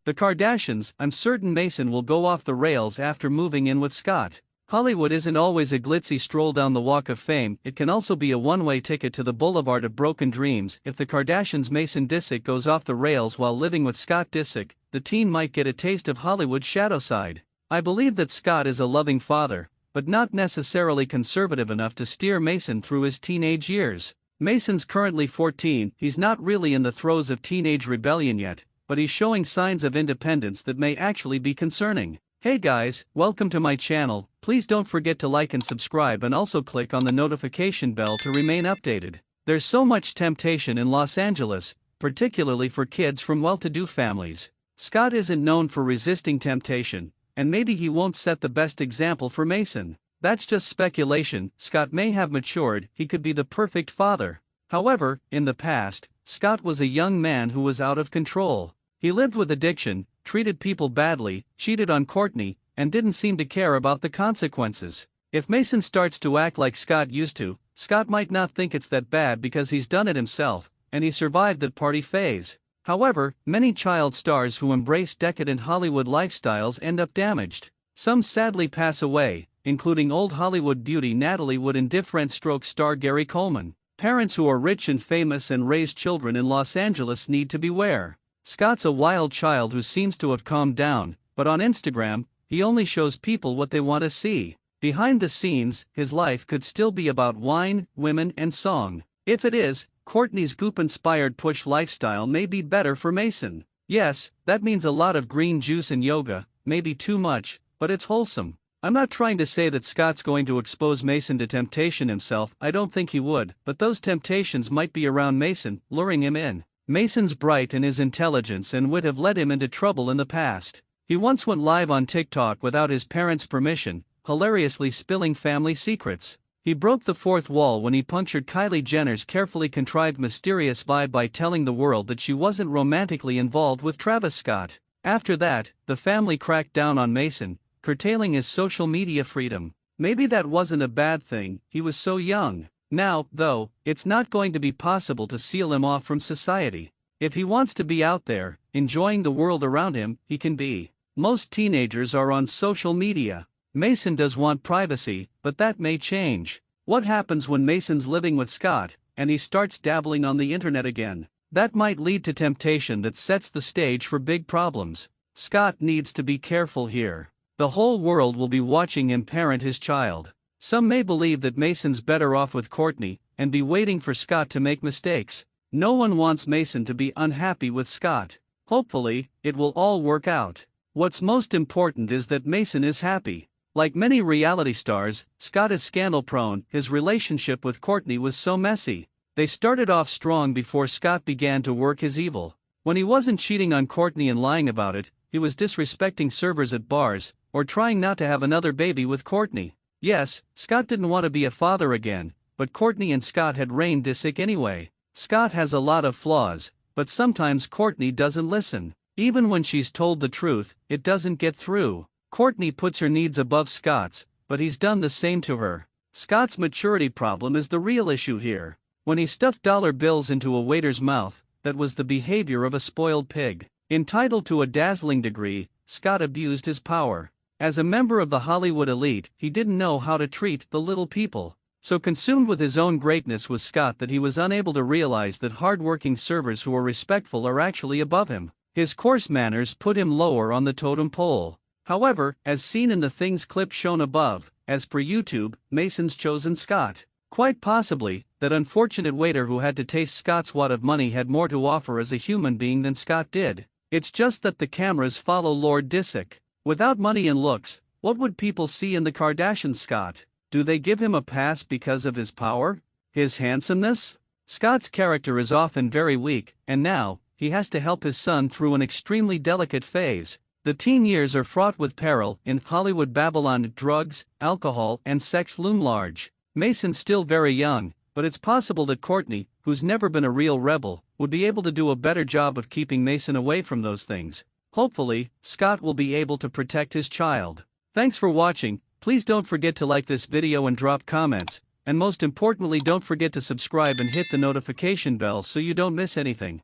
The Kardashians. I'm certain Mason will go off the rails after moving in with Scott. Hollywood isn't always a glitzy stroll down the walk of fame, it can also be a one-way ticket to the Boulevard of Broken Dreams. If the Kardashians' Mason Disick goes off the rails while living with Scott Disick, the teen might get a taste of Hollywood's shadow side. I believe that Scott is a loving father, but not necessarily conservative enough to steer Mason through his teenage years. Mason's currently 14, he's not really in the throes of teenage rebellion yet, but he's showing signs of independence that may actually be concerning. Hey guys, welcome to my channel. Please don't forget to like and subscribe and also click on the notification bell to remain updated. There's so much temptation in Los Angeles, particularly for kids from well-to-do families. Scott isn't known for resisting temptation, and maybe he won't set the best example for Mason. That's just speculation. Scott may have matured, he could be the perfect father. However, in the past, Scott was a young man who was out of control. He lived with addiction, treated people badly, cheated on Kourtney, and didn't seem to care about the consequences. If Mason starts to act like Scott used to, Scott might not think it's that bad because he's done it himself, and he survived that party phase. However, many child stars who embrace decadent Hollywood lifestyles end up damaged. Some sadly pass away, including old Hollywood beauty Natalie Wood and different star Gary Coleman. Parents who are rich and famous and raise children in Los Angeles need to beware. Scott's a wild child who seems to have calmed down, but on Instagram, he only shows people what they want to see. Behind the scenes, his life could still be about wine, women, and song. If it is, Kourtney's goop-inspired push lifestyle may be better for Mason. Yes, that means a lot of green juice and yoga, maybe too much, but it's wholesome. I'm not trying to say that Scott's going to expose Mason to temptation himself, I don't think he would, but those temptations might be around Mason, luring him in. Mason's bright and his intelligence and wit have led him into trouble in the past. He once went live on TikTok without his parents' permission, hilariously spilling family secrets. He broke the fourth wall when he punctured Kylie Jenner's carefully contrived mysterious vibe by telling the world that she wasn't romantically involved with Travis Scott. After that, the family cracked down on Mason, curtailing his social media freedom. Maybe that wasn't a bad thing, he was so young. Now, though, it's not going to be possible to seal him off from society. If he wants to be out there, enjoying the world around him, he can be. Most teenagers are on social media. Mason does want privacy, but that may change. What happens when Mason's living with Scott, and he starts dabbling on the internet again? That might lead to temptation that sets the stage for big problems. Scott needs to be careful here. The whole world will be watching him parent his child. Some may believe that Mason's better off with Kourtney, and be waiting for Scott to make mistakes. No one wants Mason to be unhappy with Scott. Hopefully, it will all work out. What's most important is that Mason is happy. Like many reality stars, Scott is scandal-prone. His relationship with Kourtney was so messy. They started off strong before Scott began to work his evil. When he wasn't cheating on Kourtney and lying about it, he was disrespecting servers at bars, or trying not to have another baby with Kourtney. Yes, Scott didn't want to be a father again, but Kourtney and Scott had reigned Disick anyway. Scott has a lot of flaws, but sometimes Kourtney doesn't listen. Even when she's told the truth, it doesn't get through. Kourtney puts her needs above Scott's, but he's done the same to her. Scott's maturity problem is the real issue here. When he stuffed dollar bills into a waiter's mouth, that was the behavior of a spoiled pig. Entitled to a dazzling degree, Scott abused his power. As a member of the Hollywood elite, he didn't know how to treat the little people. So consumed with his own greatness was Scott that he was unable to realize that hard-working servers who are respectful are actually above him. His coarse manners put him lower on the totem pole. However, as seen in the things clip shown above, as per YouTube, Mason's chosen Scott. Quite possibly, that unfortunate waiter who had to taste Scott's wad of money had more to offer as a human being than Scott did. It's just that the cameras follow Lord Disick. Without money and looks, what would people see in the Kardashians' Scott? Do they give him a pass because of his power? His handsomeness? Scott's character is often very weak, and now, he has to help his son through an extremely delicate phase. The teen years are fraught with peril. In Hollywood Babylon, drugs, alcohol, and sex loom large. Mason's still very young, but it's possible that Kourtney, who's never been a real rebel, would be able to do a better job of keeping Mason away from those things. Hopefully, Scott will be able to protect his child. Thanks for watching. Please don't forget to like this video and drop comments, and most importantly don't forget to subscribe and hit the notification bell so you don't miss anything.